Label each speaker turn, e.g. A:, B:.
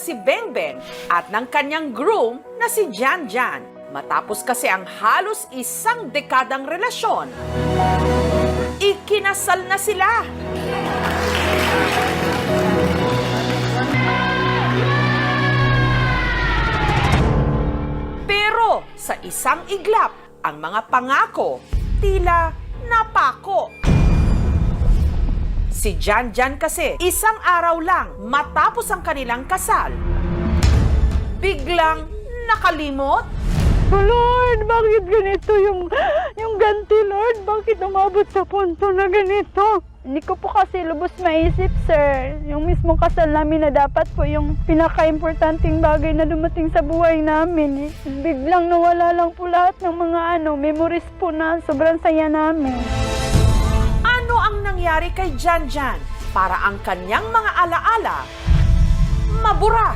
A: si Bengbeng at ng kanyang groom na si Janjan. Matapos kasi ang halos isang dekadang relasyon, ikinasal na sila. Pero sa isang iglap, ang mga pangako tila napako. Si Janjan kasi, isang araw lang matapos ang kanilang kasal, biglang nakalimot.
B: Oh Lord, bakit ganito yung ganti, Lord? Bakit umabot sa punto na ganito? Hindi ko po kasi lubos maisip, sir. Yung mismong kasal namin na dapat po yung pinaka-importanting bagay na dumating sa buhay namin. Biglang nawala lang po lahat ng mga memories po na sobrang saya namin.
A: Ano ang nangyari kay Janjan para ang kanyang mga alaala mabura?